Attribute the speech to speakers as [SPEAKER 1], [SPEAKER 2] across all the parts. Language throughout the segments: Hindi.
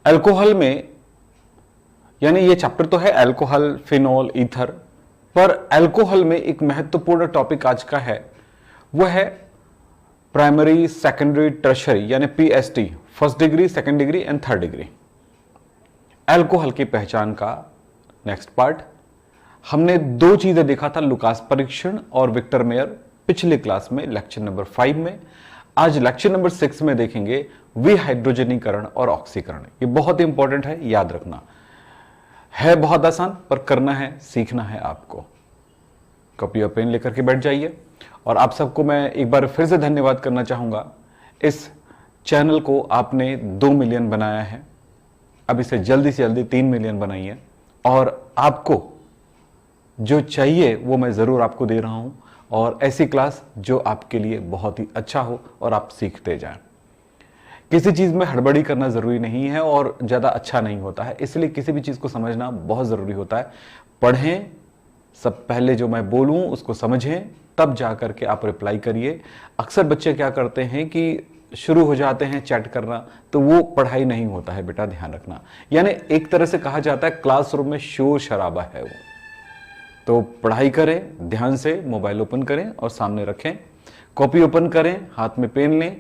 [SPEAKER 1] अल्कोहल में, यानी ये चैप्टर तो है अल्कोहल, फिनॉल, ईथर, पर अल्कोहल में एक महत्वपूर्ण टॉपिक आज का है, वो है प्राइमरी, सेकेंडरी, टर्शरी, यानी PST, first degree, second degree and third degree. Alcohol की पहचान का नेक्स्ट पार्ट। हमने दो चीजें देखा था, लुकास परीक्षण और विक्टर मेयर, पिछले क्लास में लेक्चर नंबर 5 में। आज लेक्चर नंबर 6 में देखेंगे विहाइड्रोजनीकरण और ऑक्सीकरण। ये बहुत इंपॉर्टेंट है, याद रखना है, बहुत आसान, पर करना है, सीखना है आपको। कॉपी और पेन लेकर के बैठ जाइए। और आप सबको मैं एक बार फिर से धन्यवाद करना चाहूंगा। इस चैनल को आपने 2 मिलियन बनाया है, अब इसे जल्दी से जल्दी 3 मिलियन बनाइए। और आपको जो चाहिए वो मैं जरूर आपको दे रहा हूं, और ऐसी क्लास जो आपके लिए बहुत ही अच्छा हो और आप सीखते जाएं। किसी चीज में हड़बड़ी करना जरूरी नहीं है और ज्यादा अच्छा नहीं होता है, इसलिए किसी भी चीज को समझना बहुत जरूरी होता है। पढ़ें, सब पहले जो मैं बोलूं उसको समझें, तब जाकर के आप रिप्लाई करिए। अक्सर बच्चे क्या करते हैं कि शुरू हो जाते हैं चैट करना, तो वो पढ़ाई नहीं होता है, बेटा ध्यान रखना। यानी एक तरह से कहा जाता है क्लासरूम में शोर शराबा है वो। तो पढ़ाई करें, ध्यान से मोबाइल ओपन करें और सामने रखें, कॉपी ओपन करें, हाथ में पेन लें,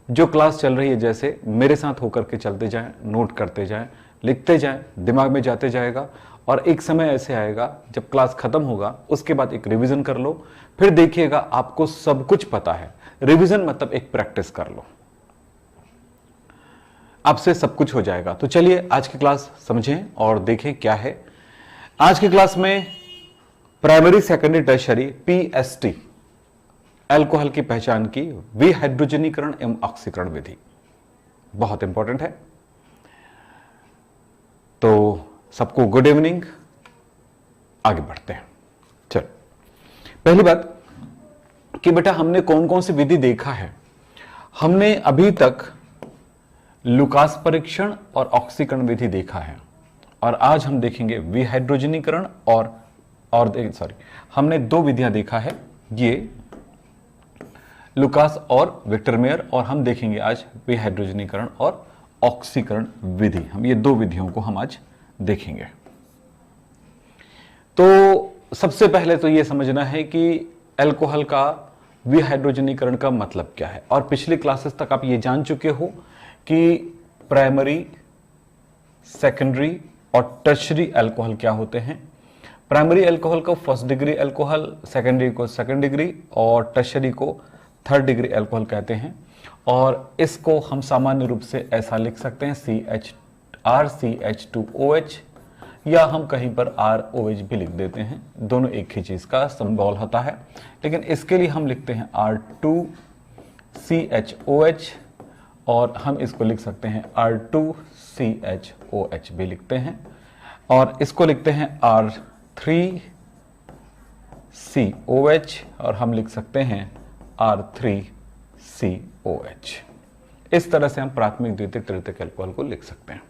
[SPEAKER 1] जो क्लास चल रही है जैसे मेरे साथ होकर के चलते जाएं, नोट करते जाएं, लिखते जाएं, दिमाग में जाते जाएगा। और एक समय ऐसे आएगा जब क्लास खत्म होगा, उसके बाद एक रिवीजन कर लो, फिर देखिएगा आपको सब कुछ पता है। रिवीजन मतलब एक प्रैक्टिस कर लो, आपसे सब कुछ हो जाएगा। तो चलिए आज की क्लास समझें और देखें क्या है। आज की क्लास में primary, secondary, tertiary, PST, alcohol की पहचान की, विहाइड्रोजनीकरण एवं ऑक्सीकरण विधि, बहुत इंपॉर्टेंट है। तो सबको गुड इवनिंग, आगे बढ़ते हैं। चल, पहली बात कि बेटा हमने कौन कौन सी विधि देखा है। हमने अभी तक लुकास परीक्षण और ऑक्सीकरण विधि देखा है, और आज हम देखेंगे विहाइड्रोजनीकरण और हमने 2 विधियां देखा है, ये लुकास और विक्टर मेयर, और हम देखेंगे आज विहाइड्रोजनीकरण और ऑक्सीकरण विधि। हम ये 2 विधियों को हम आज देखेंगे। तो सबसे पहले तो ये समझना है कि अल्कोहल का विहाइड्रोजनीकरण का मतलब क्या है। और पिछली क्लासेस तक आप ये जान चुके हो कि प्राइमरी, सेकेंडरी और टर्शरी अल्कोहल क्या होते हैं। प्राइमरी अल्कोहल को फर्स्ट डिग्री अल्कोहल, सेकेंडरी को सेकेंड डिग्री और टर्शरी को थर्ड डिग्री अल्कोहल कहते हैं। और इसको हम सामान्य रूप से ऐसा लिख सकते हैं RCH2OH, या हम कहीं पर ROH भी लिख देते हैं, दोनों एक ही चीज का सिंबल होता है। लेकिन इसके लिए हम लिखते हैं R2CHOH, और हम इसको लिख सकते हैं R2CHOH भी लिखते हैं, और इसको लिखते हैं R3COH, और हम लिख सकते हैं R3COH। इस तरह से हम प्राथमिक, द्वितीयक, तृतीयक अल्कोहल को लिख सकते हैं।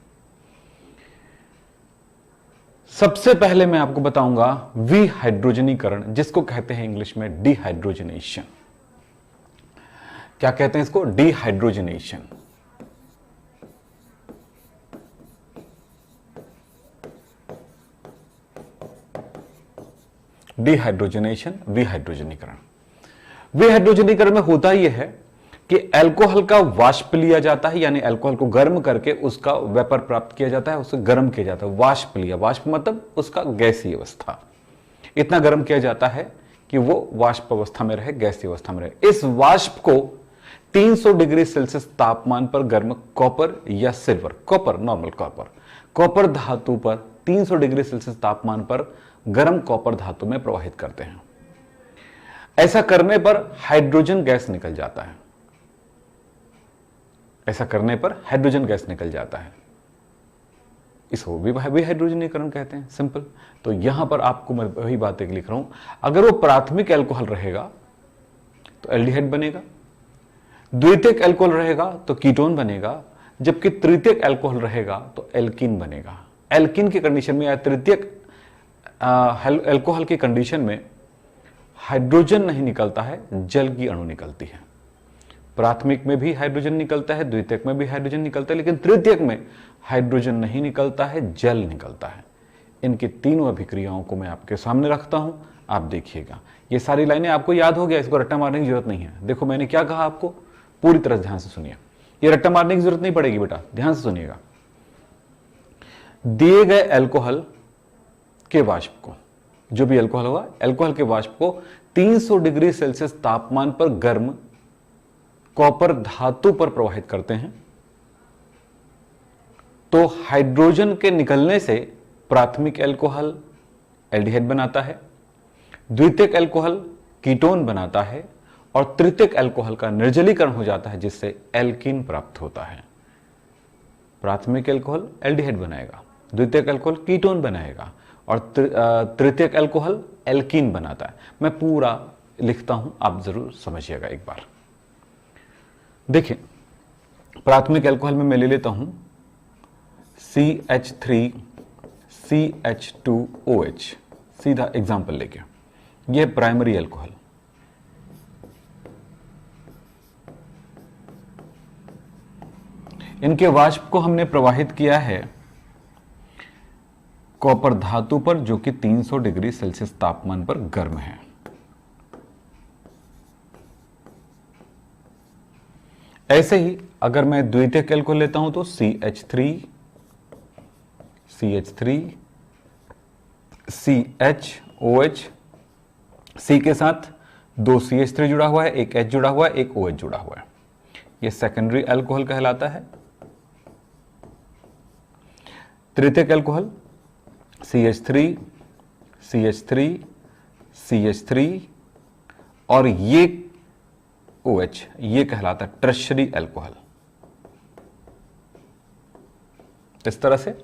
[SPEAKER 1] सबसे पहले मैं आपको बताऊंगा विहाइड्रोजनीकरण, जिसको कहते हैं इंग्लिश में डिहाइड्रोजनेशन। क्या कहते हैं इसको? डिहाइड्रोजनेशन। डिहाइड्रोजनेशन, विहाइड्रोजनीकरण। विहाइड्रोजनीकरण में होता यह है कि अल्कोहल का वाष्प लिया जाता है, यानी अल्कोहल को गर्म करके उसका वेपर प्राप्त किया जाता है, उसे गर्म किया जाता है। वाष्प लिया, वाष्प मतलब उसका गैसीय अवस्था, इतना गर्म किया जाता है कि वो वाष्प अवस्था में रहे, गैसीय अवस्था में रहे। इस वाष्प को 300 डिग्री सेल्सियस तापमान पर गर्म कॉपर या silver, copper, normal copper, copper धातु पर 300 डिग्री सेल्सियस तापमान पर गर्म कॉपर धातु में प्रवाहित करते हैं। ऐसा करने पर हाइड्रोजन गैस निकल जाता है। ऐसा करने पर हाइड्रोजन गैस निकल जाता है, इसको विहाइड्रोजनीकरण कहते हैं, सिंपल। तो यहां पर आपको मैं वही बात एक लिख रहा हूं, अगर वो प्राथमिक अल्कोहल रहेगा तो एल्डिहाइड बनेगा, द्वितीयक अल्कोहल रहेगा तो कीटोन बनेगा, जबकि तृतीयक अल्कोहल रहेगा तो एल्कीन बनेगा। एल्कीन की कंडीशन में या तृतीयक अल्कोहल की कंडीशन में हाइड्रोजन नहीं निकलता है, जल की अणु निकलती है। प्राथमिक में भी हाइड्रोजन निकलता है, द्वितीयक में भी हाइड्रोजन निकलता है, लेकिन तृतीयक में हाइड्रोजन नहीं निकलता है, जल निकलता है। इनकी तीनों अभिक्रियाओं को मैं आपके सामने रखता हूं, आप देखिएगा। ये सारी लाइनें आपको याद हो गया, इसको रट्टा मारने की जरूरत नहीं है। देखो मैंने क्या कहा आपको, पूरी तरह ध्यान से सुनिए। ये रट्टा मारने की जरूरत नहीं पड़ेगी बेटा, ध्यान से सुनिएगा। दिए गए अल्कोहल के वाष्प को, जो भी अल्कोहल होगा, अल्कोहल के वाष्प को 300 डिग्री सेल्सियस तापमान पर गर्म कॉपर धातु पर प्रवाहित करते हैं, तो हाइड्रोजन के निकलने से प्राथमिक अल्कोहल एल्डिहाइड बनाता है, द्वितीयक अल्कोहल कीटोन बनाता है, और तृतीयक अल्कोहल का निर्जलीकरण हो जाता है, जिससे एल्कीन प्राप्त होता है। प्राथमिक अल्कोहल एल्डिहाइड बनाएगा, द्वितीयक अल्कोहल कीटोन बनाएगा, और तृतीयक अल्कोहल एल्कीन बनाता है। मैं पूरा लिखता हूं, आप जरूर समझिएगा एक बार। देखिए, प्राथमिक अल्कोहल में मैं ले लेता हूं CH3CH2OH, सीधा एग्जांपल लेके। यह प्राइमरी अल्कोहल, इनके वाष्प को हमने प्रवाहित किया है कॉपर धातु पर, जो कि 300 डिग्री सेल्सियस तापमान पर गर्म है। ऐसे ही अगर मैं द्वितीयक अल्कोहल लेता हूं तो CH3CH2OH, C के साथ 2 CH3 जुड़ा हुआ है, एक H जुड़ा हुआ है, एक OH जुड़ा हुआ है। यह सेकेंडरी अल्कोहल कहलाता है। तृतीयक अल्कोहल CH3 और ये OH, ये कहलाता है टर्शरी अल्कोहल। इस तरह से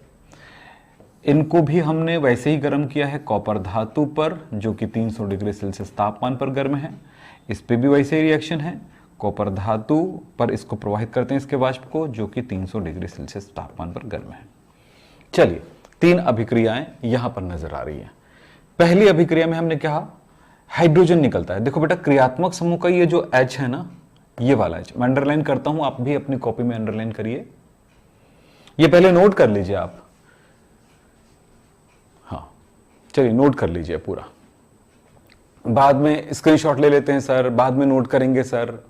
[SPEAKER 1] इनको भी हमने वैसे ही गर्म किया है कॉपर धातु पर, जो कि 300 डिग्री सेल्सियस तापमान पर गर्म है। इस पे भी वैसे ही रिएक्शन है, कॉपर धातु पर इसको प्रवाहित करते हैं, इसके वाष्प को, जो कि 300 डिग्री सेल्सियस तापमान पर गर्म है। चलिए, 3 अभिक्रियाएं यहां पर नजर आ रही है। पहली अभिक्रिया में हमने कहा हाइड्रोजन निकलता है। देखो बेटा, क्रियात्मक समूह का ये जो H है ना, ये वाला H मैं अंडरलाइन करता हूं, आप भी अपनी कॉपी में अंडरलाइन करिए। ये पहले नोट कर लीजिए आप, हाँ चलिए नोट कर लीजिए पूरा, बाद में स्क्रीनशॉट ले लेते हैं सर, बाद में नोट करेंगे सर,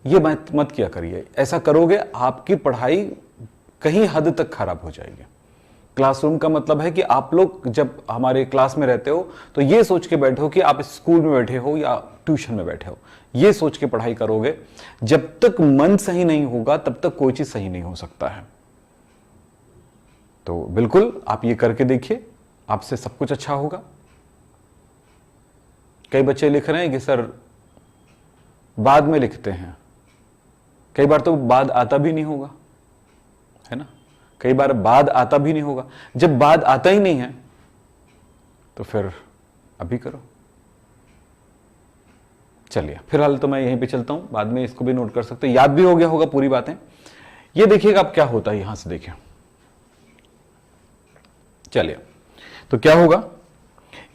[SPEAKER 1] ये मत किया करिए। ऐसा करोगे आपकी पढ़ाई कहीं हद तक खराब हो जाएगी। क्लासरूम का मतलब है कि आप लोग जब हमारे क्लास में रहते हो तो ये सोच के बैठो कि आप स्कूल में बैठे हो या ट्यूशन में बैठे हो, ये सोच के पढ़ाई करोगे। जब तक मन सही नहीं होगा तब तक कोई चीज सही नहीं हो सकता है। तो बिल्कुल आप ये करके देखिए, आपसे सब कुछ अच्छा होगा। कई बच्चे लिख रहे हैं कि सर बाद में लिखते हैं, कई बार तो बाद आता भी नहीं होगा, है ना, कई बार बाद आता भी नहीं होगा। जब बाद आता ही नहीं है तो फिर अभी करो। चलिए, फिलहाल तो मैं यहीं पे चलता हूं, बाद में इसको भी नोट कर सकते हैं, याद भी हो गया होगा पूरी बातें। ये देखिएगा अब क्या होता है, यहां से देखिए। चलिए, तो क्या होगा,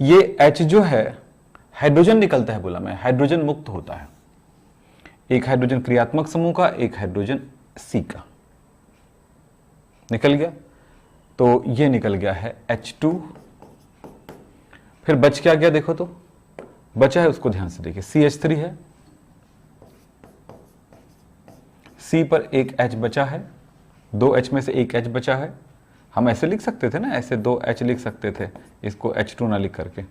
[SPEAKER 1] ये H जो है हाइड्रोजन निकलता है, बोला मैं, हाइड्रोजन मुक्त होता है। एक हाइड्रोजन क्रियात्मक समूह का, एक हाइड्रोजन C का निकल गया। तो ये निकल गया है H2। फिर बच क्या गया, देखो तो बचा है, उसको ध्यान से देखिए। CH3 है, C पर एक H बचा है, 2 H में से एक H बचा है। हम ऐसे लिख सकते थे ना, ऐसे 2 H लिख सकते थे, इसको H2 ना लिख करके,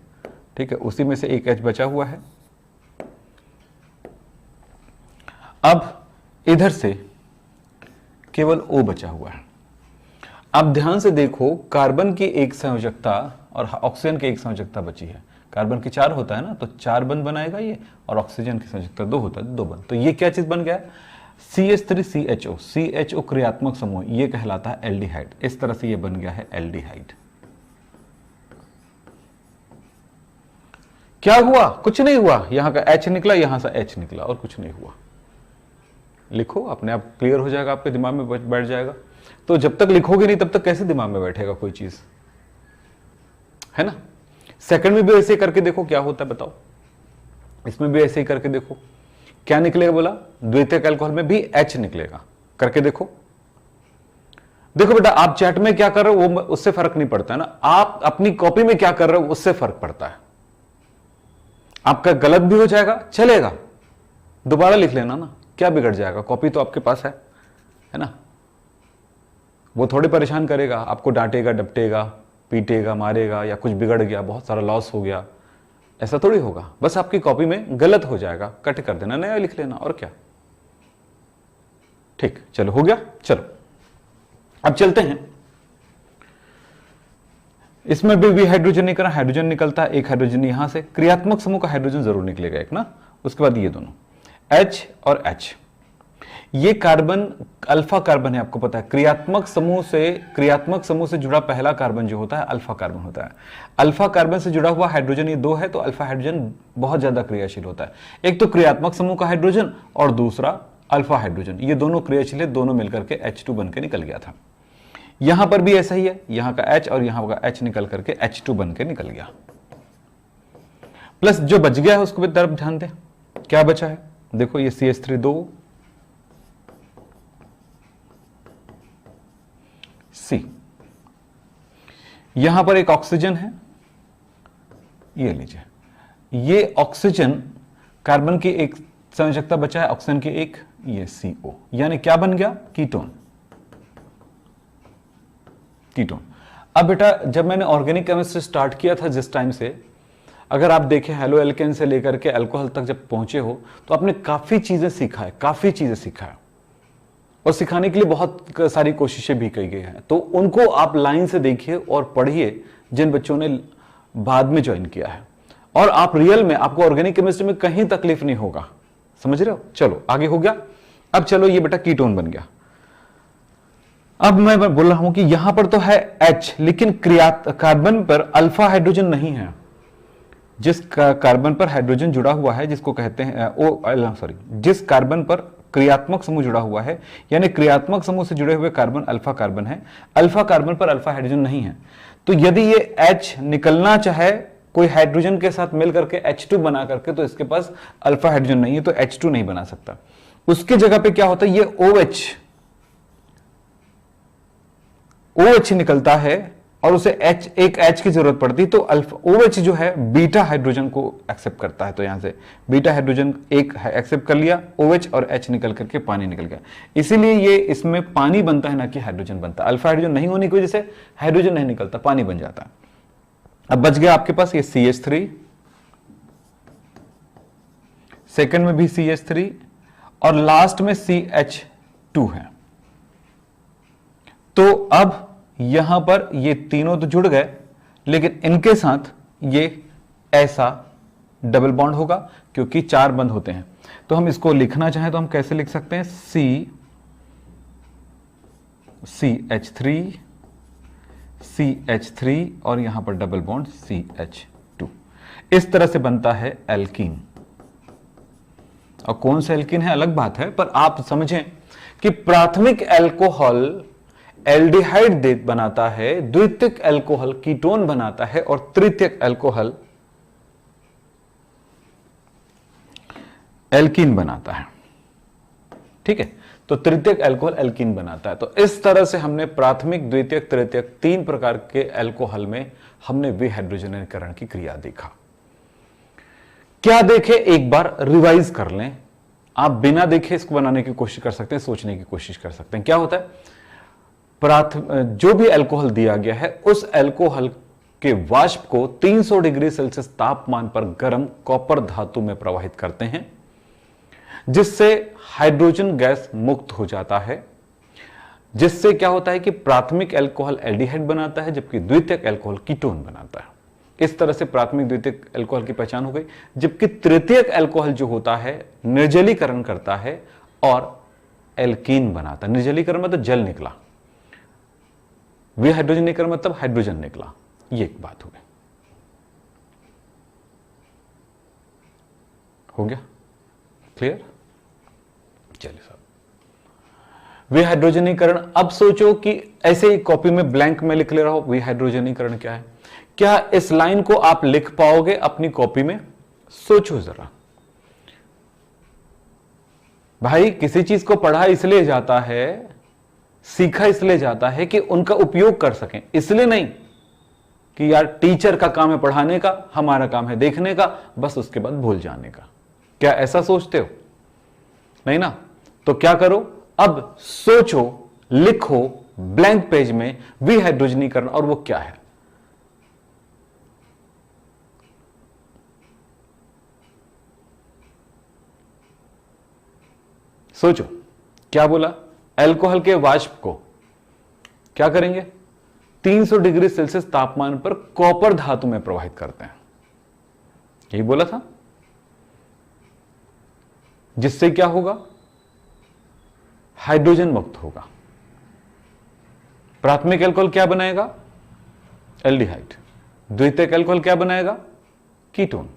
[SPEAKER 1] ठीक है। उसी में से एक H बचा हुआ है। अब इधर से केवल O बचा हुआ है। अब ध्यान से देखो, कार्बन की एक संयोजकता और ऑक्सीजन की एक संयोजकता बची है। कार्बन की 4 होता है ना, तो 4 बंध बनाएगा ये, और ऑक्सीजन की संयोजकता 2 होता है, 2 बंध। तो ये क्या चीज बन गया, CH3CHO, CHO क्रियात्मक समूह, ये कहलाता है एल्डिहाइड। इस तरह से ये बन गया है एल्डिहाइड। क्या हुआ, कुछ नहीं हुआ, यहां का H निकला, यहां से H निकला, और कुछ नहीं हुआ। लिखो, अपने आप क्लियर हो जाएगा, आपके दिमाग में बैठ जाएगा। तो जब तक लिखोगे नहीं तब तक कैसे दिमाग में बैठेगा कोई चीज, है ना। सेकंड में भी ऐसे ही करके देखो क्या होता है, बताओ। इसमें भी ऐसे ही करके देखो, क्या निकलेगा बोला, द्वितीयक अल्कोहल में भी H निकलेगा। करके देखो। देखो बेटा, आप चैट में क्या कर रहे हो वो उससे फर्क नहीं पड़ता है ना, आप अपनी कॉपी में क्या कर रहे हो उससे फर्क पड़ता है। आपका गलत भी हो जाएगा चलेगा, दोबारा लिख लेना ना, क्या बिगड़ जाएगा, कॉपी तो आपके पास है ना। वो थोड़ी परेशान करेगा, आपको डांटेगा, डपटेगा, पीटेगा, मारेगा, या कुछ बिगड़ गया, बहुत सारा लॉस हो गया, ऐसा थोड़ी होगा। बस आपकी कॉपी में गलत हो जाएगा, कट कर देना, नया लिख लेना, और क्या। ठीक, चलो हो गया। चलो अब चलते हैं, इसमें भी हाइड्रोजनीकरण, हाइड्रोजन निकलता है, एक हाइड्रोजन यहां से, क्रियात्मक समूह का हाइड्रोजन जरूर निकलेगा एक ना, उसके बाद ये दोनों H और H, ये कार्बन अल्फा कार्बन है, आपको पता है। क्रियात्मक समूह से जुड़ा पहला कार्बन जो होता है अल्फा कार्बन होता है। अल्फा कार्बन से जुड़ा हुआ हाइड्रोजन ये दो है, तो अल्फा हाइड्रोजन बहुत ज्यादा क्रियाशील होता है। एक तो क्रियात्मक समूह का हाइड्रोजन और दूसरा अल्फा हाइड्रोजन, ये दोनों क्रियाशील है, दोनों मिलकर के H2 बन के निकल गया था। यहां पर भी ऐसा ही है, यहां का H और यहां का H निकल करके H2 बन के निकल गया। प्लस जो बच गया है उसको भी तरफ ध्यान दें, क्या बचा है, देखो ये CH3 2 C, यहां पर एक ऑक्सीजन है, ये लीजिए, ये ऑक्सीजन कार्बन की एक संयोजकता बचा है, ऑक्सीजन की एक, ये CO, यानी क्या बन गया, कीटोन। अब बेटा जब मैंने ऑर्गेनिक केमिस्ट्री स्टार्ट किया था जिस टाइम से, अगर आप देखें हेलो एल्केन से लेकर के अल्कोहल तक जब पहुंचे हो, तो आपने काफी चीजें सीखा है, और सिखाने के लिए बहुत सारी कोशिशें भी की गई हैं। तो उनको आप लाइन से देखिए और पढ़िए, जिन बच्चों ने बाद में ज्वाइन किया है, और आप रियल में, आपको ऑर्गेनिक केमिस्ट्री में कहीं तकलीफ नहीं होगा, समझ रहे हो। चलो आगे हो गया। अब चलो ये बेटा कीटोन बन गया। अब मैं बोल रहा हूं कि यहां पर तो है H, लेकिन कार्बन पर अल्फा हाइड्रोजन नहीं है। जिस कार्बन पर हाइड्रोजन जुड़ा हुआ है, जिसको कहते हैं जिस कार्बन पर क्रियात्मक समूह जुड़ा हुआ है, यानी क्रियात्मक समूह से जुड़े हुए कार्बन अल्फा कार्बन है, अल्फा कार्बन पर अल्फा हाइड्रोजन नहीं है। तो यदि ये H निकलना चाहे कोई हाइड्रोजन के साथ मिल करके H2 बना करके, तो इसके पास अल्फा हाइड्रोजन नहीं है, तो H2 नहीं बना सकता। उसकी जगह पे क्या होता है, ये OH निकलता है, और उसे एक H की जरूरत पड़ती, तो अल्फा OH जो है बीटा हाइड्रोजन को एक्सेप्ट करता है, तो यहां से बीटा हाइड्रोजन एक एक्सेप्ट कर लिया, OH और H निकल करके पानी निकल गया। इसीलिए ये इसमें पानी बनता है, ना कि हाइड्रोजन बनता है। अल्फा हाइड्रोजन नहीं होने की वजह से हाइड्रोजन नहीं निकलता, पानी बन जाता है। अब बच गया आपके पास ये CH3, सेकंड में भी CH3, और लास्ट में CH2 है। तो अब यहां पर ये तीनों तो जुड़ गए, लेकिन इनके साथ ये ऐसा डबल बॉन्ड होगा, क्योंकि 4 बंद होते हैं। तो हम इसको लिखना चाहें तो हम कैसे लिख सकते हैं, CH3 और यहां पर डबल बॉन्ड CH2, इस तरह से बनता है एल्कीन। और कौन सा एल्कीन है अलग बात है, पर आप समझें कि प्राथमिक एल्कोहल एल्डिहाइड बनाता है, द्वितीयक एल्कोहल कीटोन बनाता है, और तृतीयक एल्कोहल एल्कीन बनाता है। ठीक है, तो तृतीयक एल्कोहल एल्कीन बनाता है। तो इस तरह से हमने प्राथमिक, द्वितीयक, तृतीयक 3 प्रकार के एल्कोहल में हमने विहाइड्रोजनीकरण की क्रिया देखा। क्या देखे, एक बार रिवाइज कर लें। आप बिना देखे इसको बनाने की कोशिश कर सकते हैं, सोचने की कोशिश कर सकते हैं। क्या होता है, जो भी अल्कोहल दिया गया है, उस अल्कोहल के वाष्प को 300 डिग्री सेल्सियस तापमान पर गर्म कॉपर धातु में प्रवाहित करते हैं, जिससे हाइड्रोजन गैस मुक्त हो जाता है, जिससे क्या होता है कि प्राथमिक अल्कोहल एल्डिहाइड बनाता है, जबकि द्वितीयक अल्कोहल कीटोन बनाता है। इस तरह से प्राथमिक, द्वितीयक अल्कोहल की पहचान हो गई। जबकि तृतीयक अल्कोहल जो होता है, निर्जलीकरण करता है और एल्कीन बनाता है। निर्जलीकरण मतलब जल निकला, विहाइड्रोजनीकरण मतलब हाइड्रोजन निकला। ये एक बात हो गई। हो गया क्लियर? चलिए साहब, विहाइड्रोजनीकरण। अब सोचो कि ऐसे ही कॉपी में ब्लैंक में लिख ले रहा हो, विहाइड्रोजनीकरण क्या है। क्या इस लाइन को आप लिख पाओगे अपनी कॉपी में? सोचो जरा। भाई किसी चीज को पढ़ा इसलिए जाता है, सीखा इसलिए जाता है कि उनका उपयोग कर सकें, इसलिए नहीं कि यार टीचर का काम है पढ़ाने का, हमारा काम है देखने का, बस उसके बाद भूल जाने का। क्या ऐसा सोचते हो? नहीं ना। तो क्या करो, अब सोचो, लिखो ब्लैंक पेज में विहाइड्रोजनीकरण, और वो क्या है। सोचो क्या बोला, अल्कोहल के वाष्प को क्या करेंगे, 300 डिग्री सेल्सियस तापमान पर कॉपर धातु में प्रवाहित करते हैं, यही बोला था। जिससे क्या होगा, हाइड्रोजन मुक्त होगा। प्राथमिक अल्कोहल क्या बनाएगा, एल्डिहाइड। द्वितीयक अल्कोहल क्या बनाएगा, कीटोन।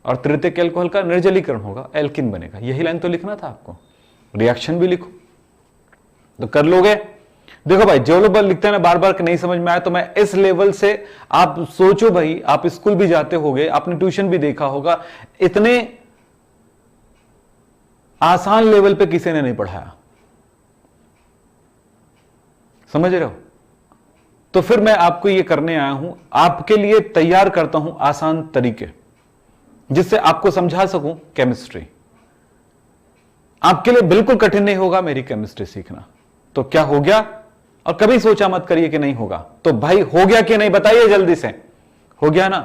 [SPEAKER 1] और तृतीयक अल्कोहल का निर्जलीकरण होगा, एल्किन बनेगा। यही लाइन तो लिखना था आपको, रिएक्शन भी लिखो तो कर लोगे। देखो भाई, जो लोग लिखते हैं ना बार बार नहीं समझ में आया, तो मैं इस लेवल से आप सोचो भाई, आप स्कूल भी जाते होगे, आपने ट्यूशन भी देखा होगा, इतने आसान लेवल पे किसी ने नहीं पढ़ाया, समझ रहे हो। तो फिर मैं आपको ये करने आया हूं, आपके लिए तैयार करता हूं आसान तरीके, जिससे आपको समझा सकूं केमिस्ट्री। आपके लिए बिल्कुल कठिन नहीं होगा मेरी केमिस्ट्री सीखना। तो क्या हो गया, और कभी सोचा मत करिए कि नहीं होगा। तो भाई हो गया कि नहीं बताइए जल्दी से, हो गया ना।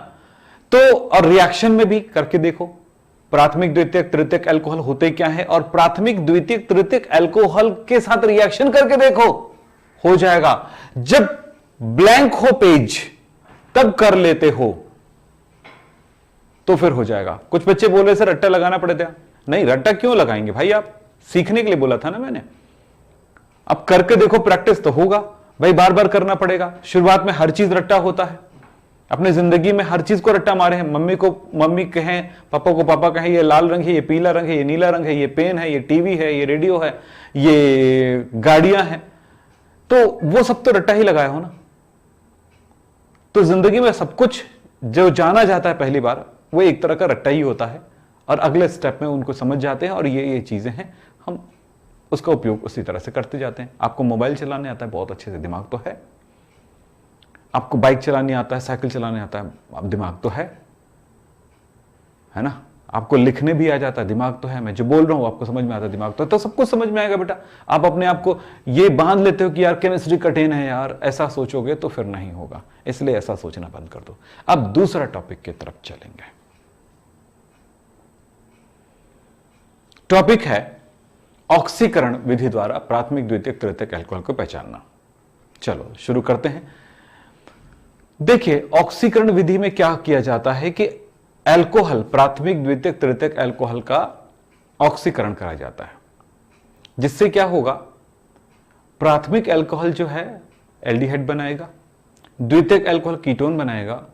[SPEAKER 1] तो और रिएक्शन में भी करके देखो, प्राथमिक द्वितीयक तृतीयक अल्कोहल होते क्या है, और प्राथमिक द्वितीयक तृतीयक अल्कोहल के साथ रिएक्शन करके देखो, हो जाएगा। जब ब्लैंक हो पेज तब कर लेते हो तो फिर हो जाएगा। कुछ बच्चे बोल रहे सर रट्टा लगाना पड़ेगा, नहीं रट्टा क्यों लगाएंगे भाई, आप सीखने के लिए बोला था ना मैंने। अब करके देखो, प्रैक्टिस तो होगा भाई, बार बार करना पड़ेगा। शुरुआत में हर चीज रट्टा होता है, अपने जिंदगी में हर चीज को रट्टा मारे हैं। मम्मी को मम्मी कहें, पापा को पापा कहें, ये लाल रंग है, ये पीला रंग है, ये नीला रंग है, ये पेन है, ये टीवी है, ये रेडियो है, ये गाड़ियां हैं, तो वो सब तो रट्टा ही लगाया हो ना। तो जिंदगी में सब कुछ जो जाना जाता है पहली बार, वो एक तरह का रट्टा ही होता है, और अगले स्टेप में उनको समझ जाते हैं, और ये चीजें हैं, हम उसका उपयोग उसी तरह से करते जाते हैं। आपको मोबाइल चलाने आता है बहुत अच्छे से, दिमाग तो है। आपको बाइक चलाने आता है, साइकिल चलाने आता है, अब दिमाग तो है ना। आपको लिखने भी आ जाता है, दिमाग तो है। मैं जो बोल रहा हूं आपको समझ में आता है, दिमाग तो सब कुछ समझ में आएगा बेटा। आप अपने आप को ये बांध लेते हो कि यार केमिस्ट्री कठिन है यार, ऐसा सोचोगे तो फिर नहीं होगा, इसलिए ऐसा सोचना बंद कर दो। अब दूसरा टॉपिक की तरफ चलेंगे। टॉपिक है ऑक्सीकरण विधि द्वारा प्राथमिक द्वितीयक तृतीयक अल्कोहल को पहचानना। चलो शुरू करते हैं। देखिए, ऑक्सीकरण विधि में क्या किया जाता है कि अल्कोहल, प्राथमिक द्वितीयक तृतीयक अल्कोहल का ऑक्सीकरण करा जाता है, जिससे क्या होगा, प्राथमिक अल्कोहल जो है एल्डिहाइड बनाएगा, द्वितीयक अल्कोहल कीटोन बनाएगा,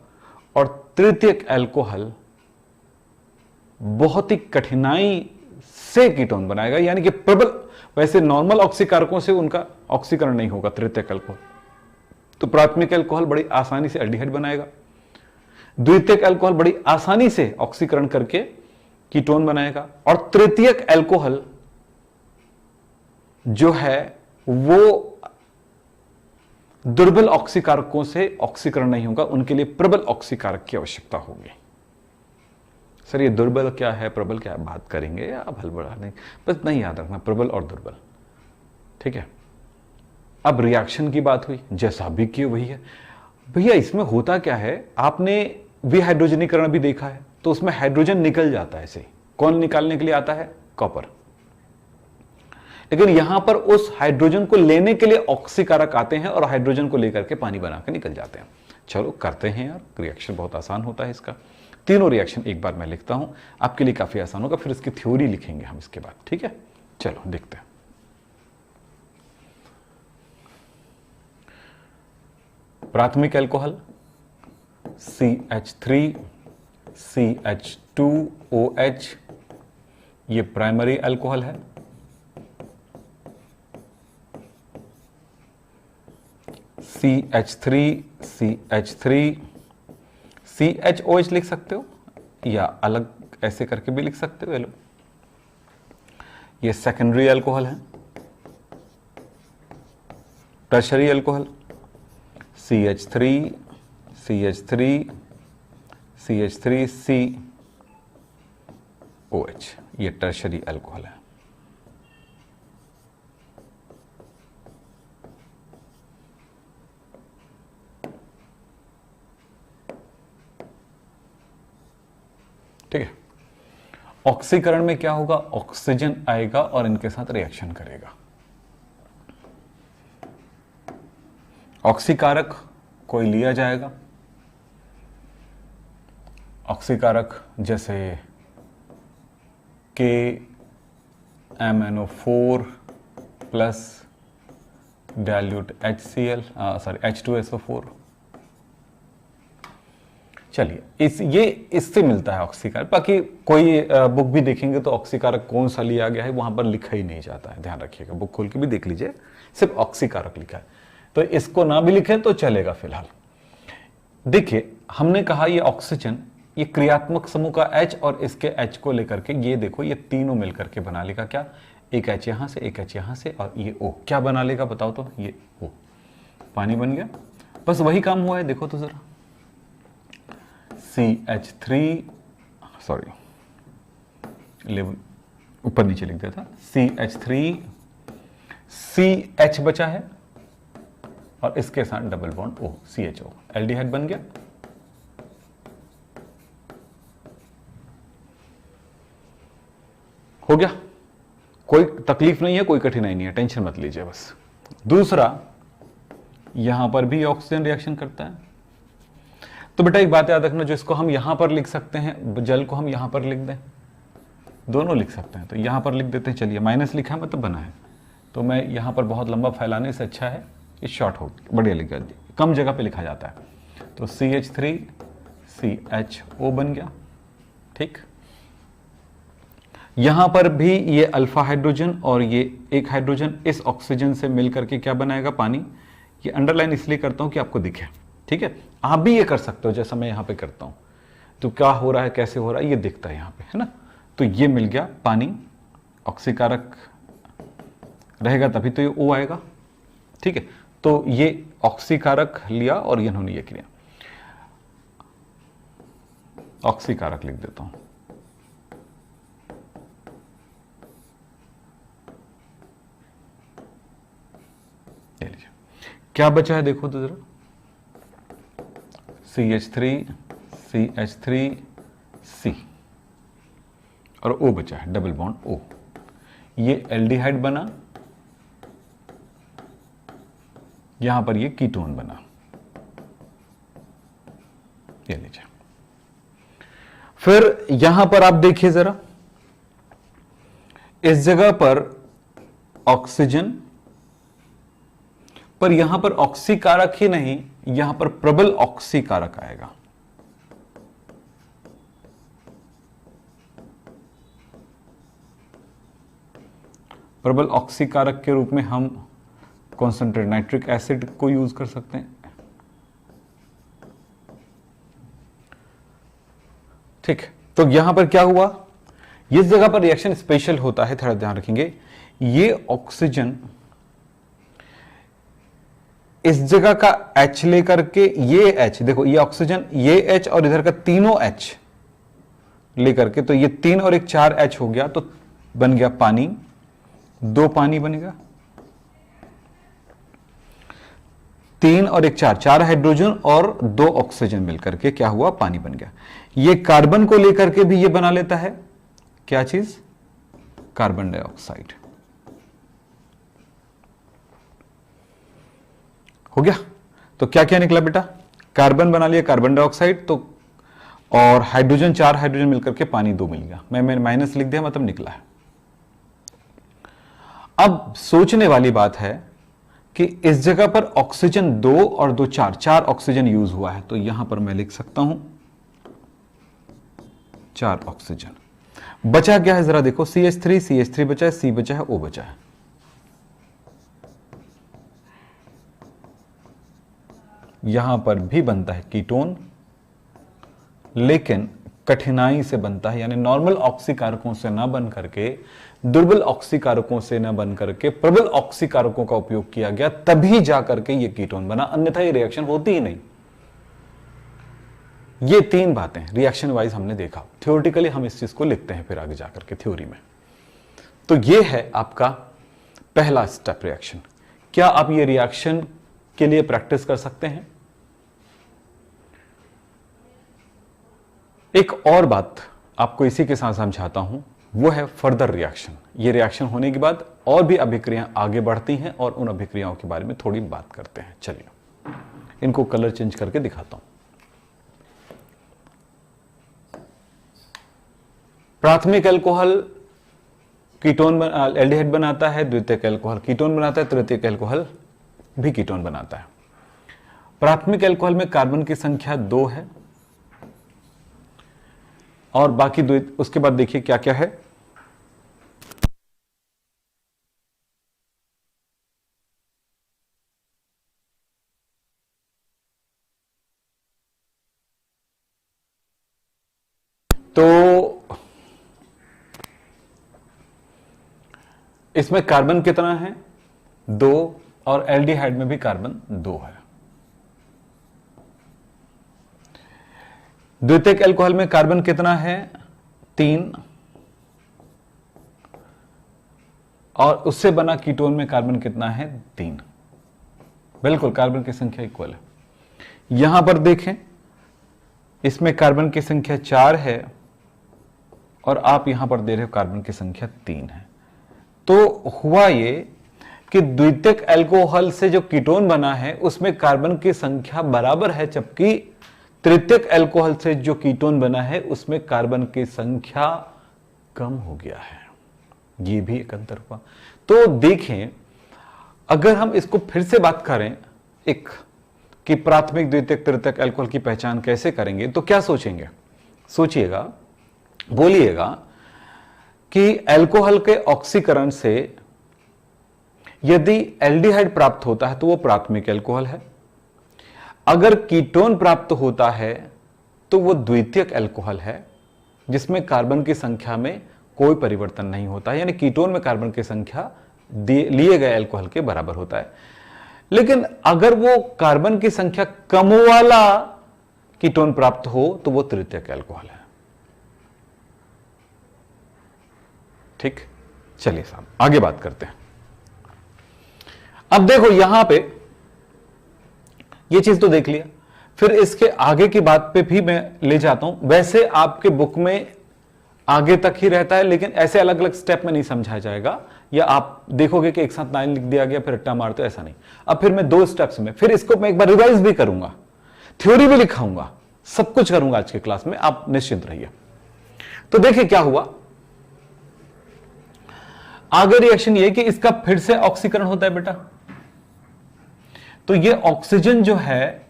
[SPEAKER 1] और तृतीयक अल्कोहल बहुत ही कठिनाई से कीटोन बनाएगा, यानी कि प्रबल। वैसे नॉर्मल ऑक्सीकारकों से उनका ऑक्सीकरण नहीं होगा तृतीयक अल्कोहल, तो प्राथमिक अल्कोहल बड़ी आसानी से एल्डिहाइड बनाएगा, द्वितीयक अल्कोहल बड़ी आसानी से ऑक्सीकरण करके कीटोन बनाएगा, और तृतीयक अल्कोहल जो है वो दुर्बल ऑक्सीकारकों से ऑक्सीकरण नहीं होगा, उनके लिए प्रबल ऑक्सीकारक की आवश्यकता होगी। सर ये दुर्बल क्या है, प्रबल क्या है, बात करेंगे, अब हलबड़ा नहीं, बस नहीं याद रखना प्रबल और दुर्बल, ठीक है। अब रिएक्शन की बात हुई, जैसा भी किए वही है भैया। इसमें होता क्या है, आपने विहाइड्रोजनीकरण भी देखा है, तो उसमें हाइड्रोजन निकल जाता है ऐसे। कौन निकालने के लिए आता है, कॉपर। लेकिन यहां पर उस हाइड्रोजन को लेने के लिए ऑक्सीकारक आते हैं, और हाइड्रोजन को लेकर के पानी बनाकर निकल जाते हैं। चलो करते हैं यार, रिएक्शन बहुत आसान होता है इसका। तीनों रिएक्शन एक बार मैं लिखता हूं, आपके लिए काफी आसान होगा, फिर इसकी थ्योरी लिखेंगे हम इसके बाद, ठीक है। चलो देखते हैं। प्राथमिक अल्कोहल CH3 CH2OH, ये प्राइमरी अल्कोहल है। CH3 CH3 CHOH लिख सकते हो, या अलग ऐसे करके भी लिख सकते हो। ये सेकेंडरी अल्कोहल है। Tertiary alcohol CH3 CH3 CH3 COH, ये टर्शरी अल्कोहल है। ठीक है। ऑक्सीकरण में क्या होगा, ऑक्सीजन आएगा और इनके साथ रिएक्शन करेगा। ऑक्सीकारक कोई लिया जाएगा, ऑक्सीकारक जैसे KMnO4 प्लस डाइल्यूट H2SO4। चलिए इससे मिलता है ऑक्सीकारक। बाकी कोई बुक भी देखेंगे तो ऑक्सीकारक कौन सा लिया गया है वहां पर लिखा ही नहीं जाता है, ध्यान रखिएगा, बुक खोल के भी देख लीजिए, सिर्फ ऑक्सीकारक लिखा है। तो इसको ना भी लिखे तो चलेगा फिलहाल। देखिए हमने कहा ये ऑक्सीजन, ये क्रियात्मक समूह का H और इसके H को लेकर के ये देखो ये तीनों मिलकर के बना लेगा क्या, एक H यहां से, एक H यहां से और ये O क्या बना लेगा बताओ तो, ये O पानी बन गया। बस वही काम हुआ है, देखो तो जरा CH3 सॉरी लेवल ऊपर नीचे लिख दिया था, CH3 CH बचा है और इसके साथ double bond O CHO, aldehyde बन गया। हो गया, कोई तकलीफ नहीं है, कोई कठिनाई नहीं है, टेंशन मत लीजिए बस। दूसरा, यहां पर भी ऑक्सीजन रिएक्शन करता है। तो बेटा एक बात याद रखना, जो इसको हम यहां पर लिख सकते हैं, जल को हम यहां पर लिख दें, दोनों लिख सकते हैं, तो यहां पर लिख देते हैं। चलिए माइनस लिखा है मतलब बना है, तो मैं यहां पर बहुत लंबा फैलाने से अच्छा है ये शॉर्ट हो, बढ़िया लिखा, कम जगह पे लिखा जाता है। तो CH3 CHO बन गया। ठीक, यहां पर भी ये अल्फा हाइड्रोजन और ये एक हाइड्रोजन इस ऑक्सीजन से मिलकर के क्या बनाएगा, पानी। ये अंडरलाइन इसलिए करता हूं कि आपको दिखे, ठीक है। आप भी ये कर सकते हो जैसा मैं यहां पे करता हूं, तो क्या हो रहा है कैसे हो रहा है ये दिखता है यहां पे, है ना। तो ये मिल गया पानी, ऑक्सीकारक रहेगा तभी तो ये O आएगा, ठीक है। तो ये ऑक्सीकारक लिया और इन्होंने ये किया, ऑक्सीकारक लिख देता हूं। क्या बचा है देखो तो जरा, CH3 CH3 C और O बचा है, डबल बॉन्ड O, ये एल्डिहाइड बना, यहां पर ये कीटोन बना, ये लीजिए। फिर यहां पर आप देखिए जरा, इस जगह पर ऑक्सीजन, पर यहां पर ऑक्सीकारक ही नहीं, यहां पर प्रबल ऑक्सीकारक आएगा। प्रबल ऑक्सीकारक के रूप में हम कॉन्सेंट्रेट नाइट्रिक एसिड को यूज कर सकते हैं। ठीक, तो यहां पर क्या हुआ, इस जगह पर रिएक्शन स्पेशल होता है, थोड़ा ध्यान रखेंगे। ये ऑक्सीजन इस जगह का H लेकर के, ये H देखो, ये ऑक्सीजन, ये H और इधर का तीनों H लेकर के, तो ये 3 और 1 4 H हो गया, तो बन गया पानी, 2 पानी बनेगा, 3 और 1 4 4 हाइड्रोजन और 2 ऑक्सीजन मिलकर के क्या हुआ, पानी बन गया। ये कार्बन को लेकर के भी ये बना लेता है क्या चीज, कार्बन डाइऑक्साइड। हो गया, तो क्या क्या निकला बेटा, कार्बन बना लिया, कार्बन डाइऑक्साइड, तो और हाइड्रोजन 4 हाइड्रोजन मिलकर के पानी 2 मिल गया। मैं माइनस लिख दिया, मतलब निकला है। अब सोचने वाली बात है कि इस जगह पर ऑक्सीजन 2 और 2 4 ऑक्सीजन यूज हुआ है, तो यहां पर मैं लिख सकता हूं 4 ऑक्सीजन। बचा क्या है जरा देखो, CH3 बचा है, C बचा है, O बचा है। यहां पर भी बनता है कीटोन, लेकिन कठिनाई से बनता है, यानी नॉर्मल ऑक्सीकारकों से ना बन करके, दुर्बल ऑक्सीकारकों से ना बन करके प्रबल ऑक्सीकारकों का उपयोग किया गया, तभी जाकर के ये कीटोन बना, अन्यथा ये रिएक्शन होती ही नहीं। ये तीन बातें रिएक्शन वाइज हमने देखा। थ्योरेटिकली हम इस चीज को लिखते हैं फिर आगे जाकर के थ्योरी में। तो ये है आपका पहला स्टेप रिएक्शन। क्या आप ये रिएक्शन के लिए प्रैक्टिस कर सकते हैं? एक और बात आपको इसी के साथ समझाता हूं, वो है फर्दर रिएक्शन। ये रिएक्शन होने के बाद और भी अभिक्रियाएं आगे बढ़ती हैं और उन अभिक्रियाओं के बारे में थोड़ी बात करते हैं। चलिए इनको कलर चेंज करके दिखाता हूं। प्राथमिक अल्कोहल कीटोन एल्डिहाइड बनाता है, द्वितीयक अल्कोहल कीटोन बनाता है, तृतीयक अल्कोहल भी कीटोन बनाता है। प्राथमिक अल्कोहल में कार्बन की संख्या 2 है और बाकी उसके बाद देखिए क्या क्या है। तो इसमें कार्बन कितना है? 2, और एल्डिहाइड में भी कार्बन 2 है। द्वितीयक अल्कोहल में कार्बन कितना है? 3, और उससे बना कीटोन में कार्बन कितना है? 3। बिल्कुल कार्बन की संख्या इक्वल है। यहां पर देखें, इसमें कार्बन की संख्या 4 है और आप यहां पर दे रहे हो कार्बन की संख्या 3 है। तो हुआ ये कि द्वितीयक अल्कोहल से जो कीटोन बना है उसमें कार्बन की संख्या बराबर है, जबकि तृतीयक अल्कोहल से जो कीटोन बना है उसमें कार्बन की संख्या कम हो गया है। ये भी एक अंतर हुआ। तो देखें, अगर हम इसको फिर से बात करें एक कि प्राथमिक द्वितीयक तृतीयक अल्कोहल की पहचान कैसे करेंगे, तो क्या सोचेंगे? सोचिएगा, बोलिएगा कि अल्कोहल के ऑक्सीकरण से यदि एल्डिहाइड प्राप्त होता है तो वो प्राथमिक अल्कोहल है, अगर कीटोन प्राप्त होता है तो वो द्वितीयक अल्कोहल है जिसमें कार्बन की संख्या में कोई परिवर्तन नहीं होता है, यानी कीटोन में कार्बन की संख्या लिए गए अल्कोहल के बराबर होता है। लेकिन अगर वो कार्बन की संख्या कम वाला कीटोन प्राप्त हो तो वो तृतीयक अल्कोहल है। ठीक, चलिए साहब आगे बात करते हैं। अब देखो यहां पे ये चीज तो देख लिया, फिर इसके आगे की बात पे भी मैं ले जाता हूं। वैसे आपके बुक में आगे तक ही रहता है, लेकिन ऐसे अलग अलग स्टेप में नहीं समझाया जाएगा, या आप देखोगे कि एक साथ 9 लिख दिया गया फिर रट्टा मारते, ऐसा नहीं। अब फिर मैं 2 स्टेप्स में, फिर इसको मैं एक बार रिवाइज भी करूंगा, थ्योरी भी लिखाऊंगा, सब कुछ करूंगा आज के क्लास में, आप निश्चिंत रहिए। तो देखिए क्या हुआ आगे रिएक्शन ये कि इसका फिर से ऑक्सीकरण होता है बेटा। तो ये ऑक्सीजन जो है,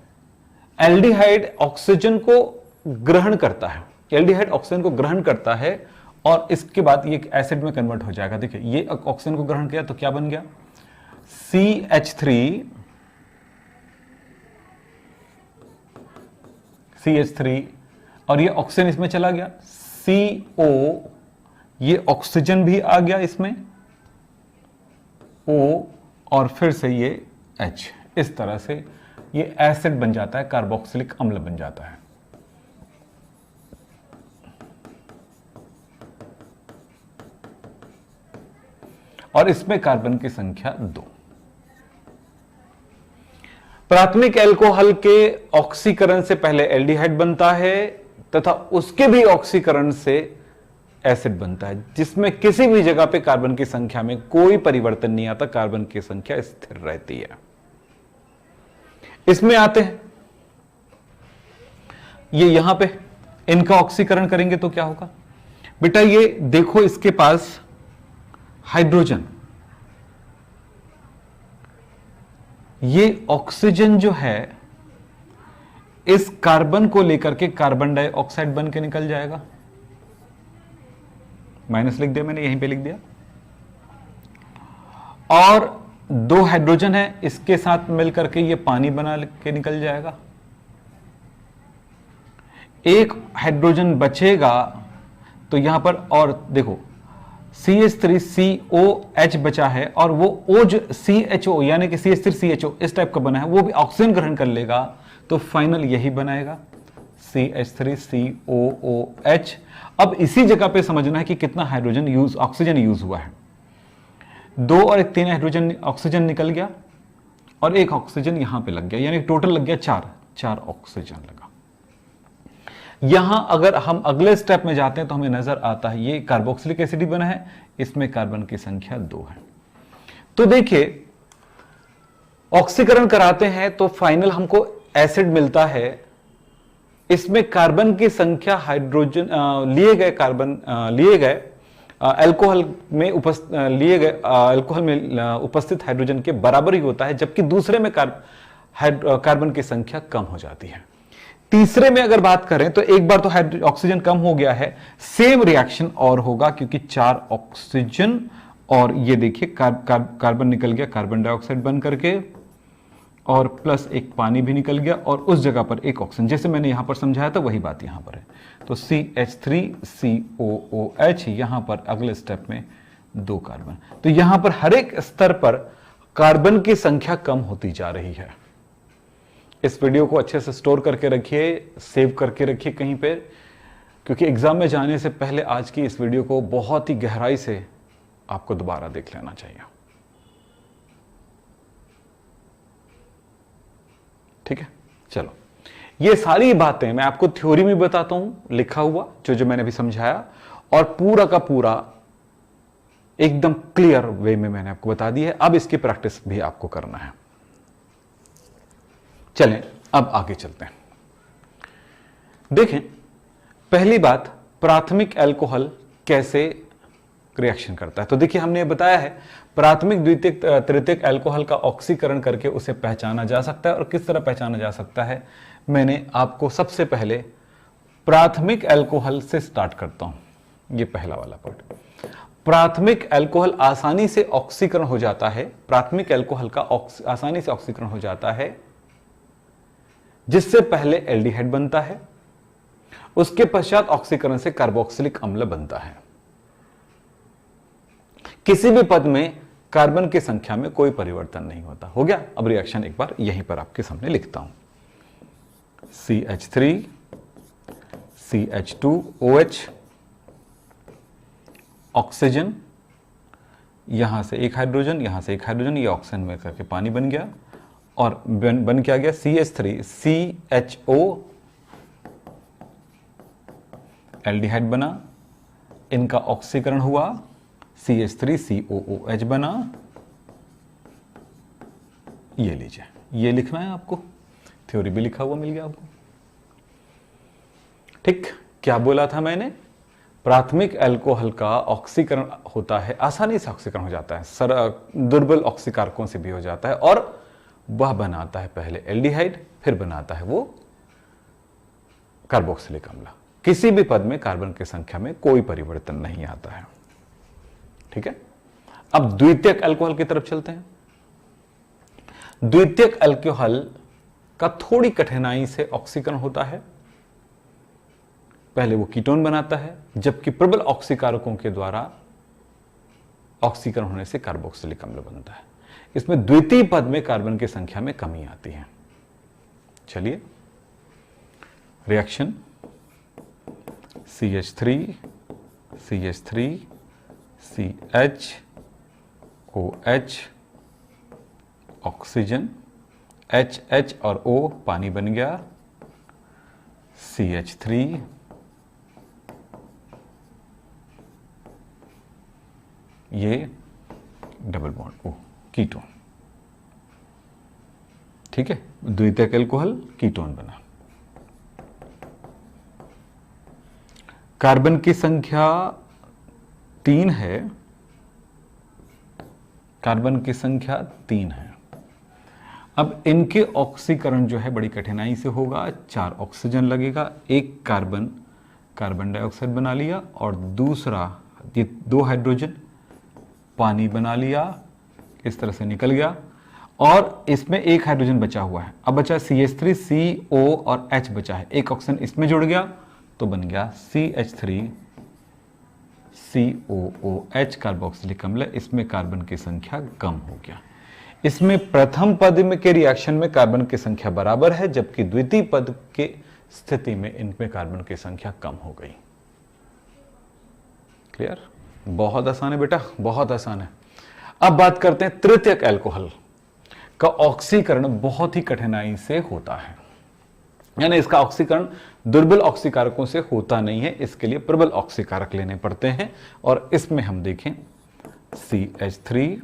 [SPEAKER 1] एल्डिहाइड ऑक्सीजन को ग्रहण करता है, एल्डिहाइड ऑक्सीजन को ग्रहण करता है और इसके बाद ये एसिड में कन्वर्ट हो जाएगा। देखिए ये ऑक्सीजन को ग्रहण किया तो क्या बन गया? CH3 और ये ऑक्सीजन इसमें चला गया, CO, ये ऑक्सीजन भी आ गया इसमें, O, और फिर से ये H। इस तरह से ये एसिड बन जाता है, कार्बोक्सिलिक अम्ल बन जाता है। और इसमें कार्बन की संख्या 2। प्राथमिक अल्कोहल के ऑक्सीकरण से पहले एल्डिहाइड बनता है तथा उसके भी ऑक्सीकरण से एसिड बनता है, जिसमें किसी भी जगह पे कार्बन की संख्या में कोई परिवर्तन नहीं आता, कार्बन की संख्या स्थिर रहती है। इसमें आते हैं ये यहां पे इनका ऑक्सीकरण करेंगे तो क्या होगा बेटा? ये देखो इसके पास हाइड्रोजन, ये ऑक्सीजन जो है इस कार्बन को लेकर के कार्बन डाइऑक्साइड बन के निकल जाएगा। माइनस लिख दिया मैंने, यहीं पे लिख दिया। और 2 हाइड्रोजन है, इसके साथ मिलकर के ये पानी बना के निकल जाएगा। एक हाइड्रोजन बचेगा तो यहां पर, और देखो CH3COH बचा है और वो O जो CHO यानी कि CH3CHO इस टाइप का बना है वो भी ऑक्सीजन ग्रहण कर लेगा, तो फाइनल यही बनाएगा CH3COOH। अब इसी जगह पे समझना है कि कितना हाइड्रोजन ऑक्सीजन यूज हुआ है। 2 और 1 3 हाइड्रोजन ऑक्सीजन निकल गया और 1 ऑक्सीजन यहां पे लग गया, यानी टोटल लग गया 4 ऑक्सीजन लगा। यहां अगर हम अगले स्टेप में जाते हैं तो हमें नजर आता है ये कार्बोक्सिलिक एसिड बना है, इसमें कार्बन की संख्या 2 है। तो देखिए ऑक्सीकरण कराते हैं तो फाइनल हमको एसिड मिलता है, इसमें कार्बन की संख्या हाइड्रोजन लिए गए अल्कोहल में उपस्थित हाइड्रोजन के बराबर ही होता है, जबकि दूसरे में कार्बन की संख्या कम हो जाती है। तीसरे में अगर बात करें तो एक बार तो ऑक्सीजन कम हो गया है, सेम रिएक्शन और होगा क्योंकि 4 ऑक्सीजन और ये देखिए कार्बन निकल गया कार्बन डाइऑक्साइड बन करके, और प्लस 1 पानी भी निकल गया और उस जगह पर 1 ऑक्सीजन, जैसे मैंने यहां पर समझाया था वही बात यहां पर है। तो CH3COOH, यहां पर अगले स्टेप में 2 कार्बन। तो यहां पर हर एक स्तर पर कार्बन की संख्या कम होती जा रही है। इस वीडियो को अच्छे से स्टोर करके रखिए, सेव करके रखिए कहीं पे, क्योंकि एग्जाम में जाने से पहले आज की इस वीडियो को बहुत ही गहराई से आपको दोबारा देख लेना चाहिए। ठीक है, चलो ये सारी बातें मैं आपको थ्योरी में बताता हूं, लिखा हुआ जो मैंने अभी समझाया, और पूरा का पूरा एकदम क्लियर वे में मैंने आपको बता दी है। अब इसकी प्रैक्टिस भी आपको करना है। चलें अब आगे चलते हैं। देखें, पहली बात, प्राथमिक अल्कोहल कैसे रिएक्शन करता है। तो देखिए हमने बताया है प्राथमिक द्वितीयक तृतीयक अल्कोहल का ऑक्सीकरण करके उसे पहचाना जा सकता है। और किस तरह पहचाना जा सकता है, मैंने आपको सबसे पहले प्राथमिक अल्कोहल से स्टार्ट करता हूं। ये पहला वाला पॉइंट, प्राथमिक अल्कोहल आसानी से ऑक्सीकरण हो जाता है। प्राथमिक अल्कोहल का आसानी से ऑक्सीकरण हो जाता है जिससे पहले एल्डिहाइड बनता है, उसके पश्चात ऑक्सीकरण से कार्बोक्सिलिक अम्ल बनता है। किसी भी पद में कार्बन की संख्या में कोई परिवर्तन नहीं होता। हो गया। अब रिएक्शन एक बार यहीं पर आपके सामने लिखता हूं। CH3 CH2OH, ऑक्सीजन, यहां से 1 हाइड्रोजन, यहां से 1 हाइड्रोजन, ये ऑक्सीजन में करके पानी बन गया, और बन क्या गया CH3 CHO, एल्डिहाइड बना, इनका ऑक्सीकरण हुआ, CH3COOH बना। ये लीजिए, ये लिखना है आपको, थ्योरी भी लिखा हुआ मिल गया आपको। ठीक, क्या बोला था मैंने, प्राथमिक अल्कोहल का ऑक्सीकरण होता है, आसानी से ऑक्सीकरण हो जाता है, दुर्बल ऑक्सीकारकों से भी हो जाता है, और वह बनाता है पहले एल्डिहाइड, फिर बनाता है वो कार्बोक्सिलिक अम्ल। किसी भी पद में कार्बन की संख्या में कोई परिवर्तन नहीं आता है। ठीक है, अब द्वितीयक अल्कोहल की तरफ चलते हैं। द्वितीयक अल्कोहल का थोड़ी कठिनाई से ऑक्सीकरण होता है। पहले वो कीटोन बनाता है, जबकि प्रबल ऑक्सीकारकों के द्वारा ऑक्सीकरण होने से कार्बोक्सिलिक अम्ल बनता है। इसमें द्वितीय पद में कार्बन की संख्या में कमी आती है। चलिए, reaction CH3 CH3CHOH, oxygen, H और O, पानी बन गया, CH3, ये डबल बॉन्ड O, कीटोन। ठीक है, द्वितीयक अल्कोहल कीटोन बना। कार्बन की संख्या 3 है, कार्बन की संख्या 3 है। अब इनके ऑक्सीकरण जो है बड़ी कठिनाई से होगा। 4 ऑक्सीजन लगेगा, 1 कार्बन डाइऑक्साइड बना लिया, और दूसरा ये 2 हाइड्रोजन पानी बना लिया, इस तरह से निकल गया। और इसमें एक हाइड्रोजन बचा हुआ है। अब बचा CH3, CO और H बचा है, एक ऑक्सीजन इसमें जुड़ गया तो बन गया CH3 COOH कार्बोक्सिलिक अम्ल। इसमें कार्बन की संख्या कम हो गया। इसमें प्रथम पद में के रिएक्शन में कार्बन की संख्या बराबर है, जबकि द्वितीय पद के स्थिति में इनमें कार्बन की संख्या कम हो गई। क्लियर? बहुत आसान है बेटा, बहुत आसान है। अब बात करते हैं तृतीयक अल्कोहल का ऑक्सीकरण बहुत ही कठिनाई से होता है, यानी इसका ऑक्सीकरण दुर्बल ऑक्सीकारकों से होता नहीं है, इसके लिए प्रबल ऑक्सीकारक लेने पड़ते हैं। और इसमें हम देखें CH3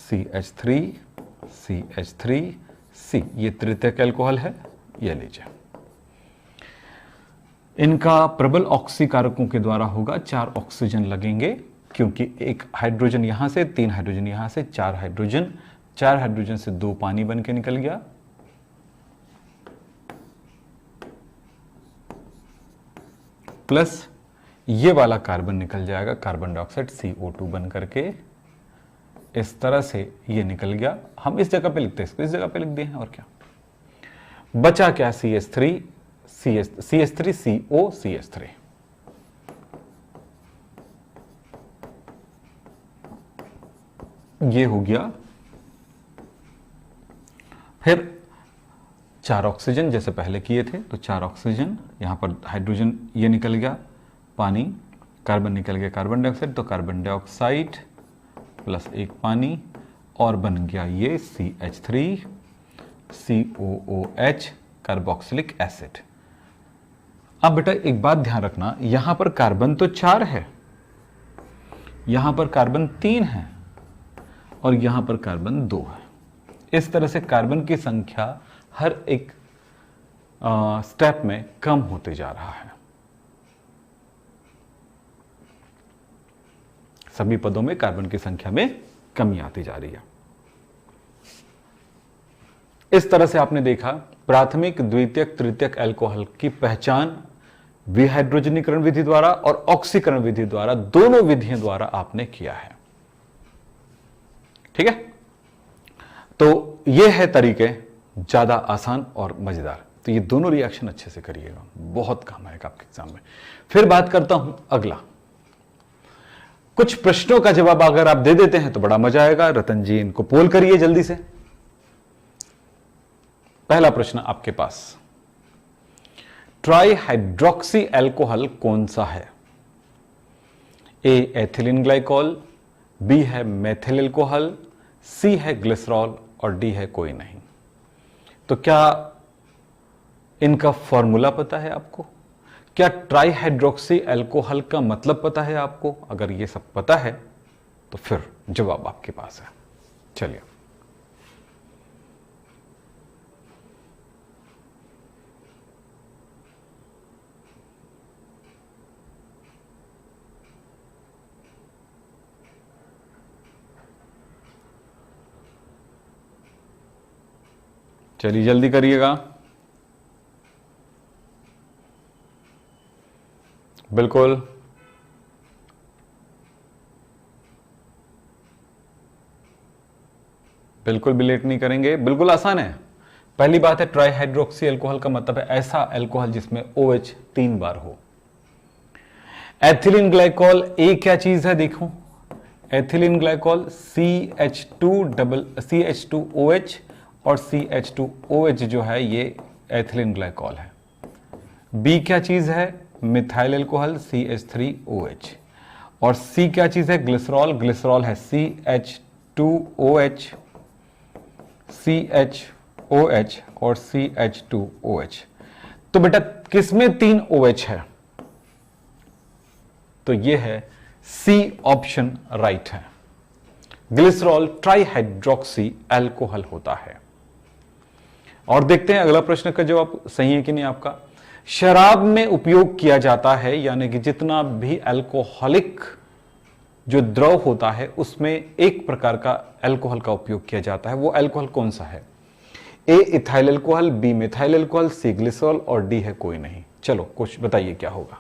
[SPEAKER 1] CH3 CH3 C, ये तृतीयक अल्कोहल है, ये लीजिए। इनका प्रबल ऑक्सीकारकों के द्वारा होगा, 4 ऑक्सीजन लगेंगे, क्योंकि एक हाइड्रोजन यहां से, 3 हाइड्रोजन यहां से, 4 हाइड्रोजन, 4 हाइड्रोजन से 2 पानी बन के निकल गया, प्लस ये वाला कार्बन निकल जाएगा, कार्बन डाइऑक्साइड CO2 बन करके इस तरह से ये निकल गया। हम इस जगह पे लिखते हैं, इसको इस जगह पे लिख दिए हैं, और क्या बचा? क्या CH3 CO CH3। ये हो गया। फिर 4 ऑक्सीजन जैसे पहले किए थे, तो 4 ऑक्सीजन, यहां पर हाइड्रोजन ये निकल गया, पानी, कार्बन निकल गया, कार्बन डाइऑक्साइड, तो कार्बन डाइऑक्साइड प्लस एक पानी, और बन गया ये CH3 COOH कार्बोक्सिलिक एसिड। अब बेटा एक बात ध्यान रखना, यहां पर कार्बन तो 4 है, यहां पर कार्बन 3 है, और यहां पर कार्बन 2 है। इस तरह से कार्बन की संख्या हर एक स्टेप में कम होते जा रहा है। सभी पदों में कार्बन की संख्या में कमी आती जा रही है। इस तरह से आपने देखा प्राथमिक, द्वितीयक, तृतीयक अल्कोहल की पहचान विहाइड्रोजनीकरण विधि द्वारा और ऑक्सीकरण विधि द्वारा, दोनों विधियों द्वारा आपने किया है। ठीक है, तो ये है तरीके, ज्यादा आसान और मजेदार। तो ये दोनों रिएक्शन अच्छे से करिएगा, बहुत काम आएगा आपके एग्जाम में। फिर बात करता हूं अगला, कुछ प्रश्नों का जवाब अगर आप दे देते हैं तो बड़ा मजा आएगा। रतन जी इनको पोल करिए जल्दी से। पहला प्रश्न आपके पास, ट्राई हाइड्रोक्सी अल्कोहल कौन सा है? ए एथिलीन ग्लाइकॉल, बी है मेथिल अल्कोहल, सी है ग्लिसरॉल, और डी है कोई नहीं। तो क्या इनका फॉर्मूला पता है आपको? क्या ट्राई हाइड्रोक्सी अल्कोहल का मतलब पता है आपको? अगर ये सब पता है तो फिर जवाब आपके पास है। चलिए, चलिए जल्दी करिएगा। बिल्कुल, बिल्कुल भी लेट नहीं करेंगे, बिल्कुल आसान है। पहली बात है, ट्राई हाइड्रोक्सी अल्कोहल का मतलब है ऐसा अल्कोहल जिसमें OH 3 बार हो। एथिलीन ग्लाइकॉल ए क्या चीज है? देखो, एथिलीन ग्लाइकॉल CH2OH और CH2OH जो है ये एथिलीन ग्लाइकॉल है। बी क्या चीज है? Methyl alcohol CH3OH। और सी क्या चीज है? ग्लिसरॉल, ग्लिसरॉल है CH2OH और CH2OH। तो बेटा किसमें 3 OH है? तो ये है सी ऑप्शन राइट है। ग्लिसरॉल ट्राईहाइड्रोक्सी अल्कोहल होता है। और देखते हैं अगला प्रश्न का जवाब सही है कि नहीं आपका। शराब में उपयोग किया जाता है, यानी कि जितना भी अल्कोहलिक जो द्रव होता है उसमें एक प्रकार का अल्कोहल का उपयोग किया जाता है। वो अल्कोहल कौन सा है? A ethyl alcohol, B methyl alcohol, C glycerol और डी है कोई नहीं। चलो कुछ बताइए क्या होगा।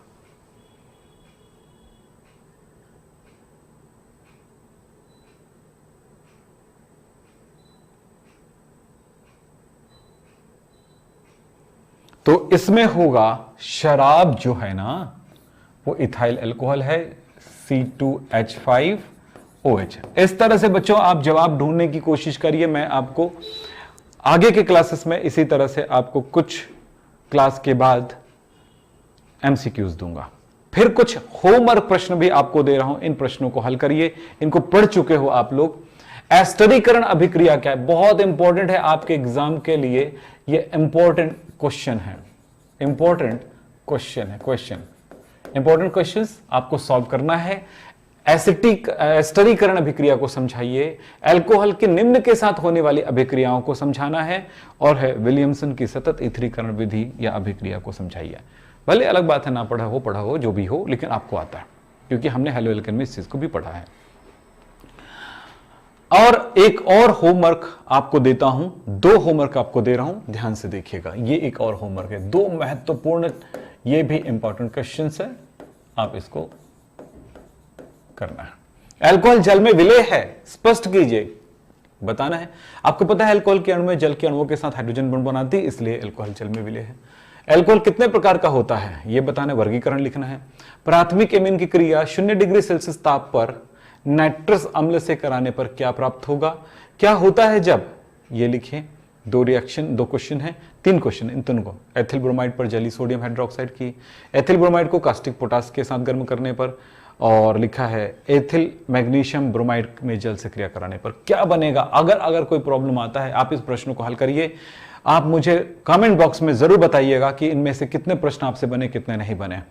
[SPEAKER 1] तो इसमें होगा शराब जो है ना वो इथाइल अल्कोहल है, C2H5OH। इस तरह से बच्चों आप जवाब ढूंढने की कोशिश करिए। मैं आपको आगे के क्लासेस में इसी तरह से आपको कुछ क्लास के बाद MCQs दूंगा। फिर कुछ होमवर्क प्रश्न भी आपको दे रहा हूं, इन प्रश्नों को हल करिए। इनको पढ़ चुके हो आप लोग। एस्टरीकरण अभिक्रिया क्या है, बहुत इंपॉर्टेंट है आपके एग्जाम के लिए। ये इंपॉर्टेंट क्वेश्चन है, इंपॉर्टेंट क्वेश्चंस आपको सॉल्व करना है। एस्टरीकरण अभिक्रिया को समझाइए, अल्कोहल के निम्न के साथ होने वाली अभिक्रियाओं को समझाना है, और है विलियमसन की सतत ईथरीकरण विधि या अभिक्रिया को समझाइए। भले अलग बात है, ना पढ़ा हो जो भी हो, लेकिन आपको आता है, क्योंकि हमने हेलोएल्केन में इस चीज को भी पढ़ा है। और एक और होमवर्क आपको देता हूं, 2 होमवर्क आपको दे रहा हूं, ध्यान से देखिएगा। ये एक और होमवर्क है, 2 महत्वपूर्ण, ये भी इंपॉर्टेंट क्वेश्चंस है, आप इसको करना है। अल्कोहल जल में विलेय है, स्पष्ट कीजिए, बताना है। आपको पता है अल्कोहल के अणु में जल के अणुओं के साथ हाइड्रोजन बॉन्ड बनाती है, इसलिए अल्कोहल जल में विलेय है। अल्कोहल कितने प्रकार का होता है यह बताना, वर्गीकरण लिखना है। प्राथमिक एमीन की क्रिया 0 डिग्री सेल्सियस ताप पर नाइट्रस अम्ल से कराने पर क्या प्राप्त होगा, क्या होता है जब, ये लिखिए। 2 क्वेश्चन है, 3 क्वेश्चन, इन तीनों को। एथिल ब्रोमाइड पर जली सोडियम हाइड्रोक्साइड की, एथिल ब्रोमाइड को कास्टिक पोटास के साथ गर्म करने पर, और लिखा है एथिल मैग्नीशियम ब्रोमाइड में जल से क्रिया कराने पर क्या बनेगा। अगर कोई प्रॉब्लम आता है, आप इस प्रश्न को हल करिए। आप मुझे कमेंट बॉक्स में जरूर बताइएगा कि इनमें से कितने प्रश्न आपसे बने, कितने नहीं बने।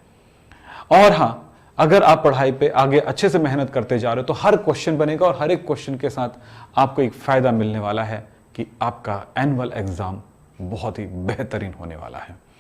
[SPEAKER 1] और हां, अगर आप पढ़ाई पे आगे अच्छे से मेहनत करते जा रहे हो तो हर क्वेश्चन बनेगा, और हर एक क्वेश्चन के साथ आपको एक फायदा मिलने वाला है कि आपका एनुअल एग्जाम बहुत ही बेहतरीन होने वाला है।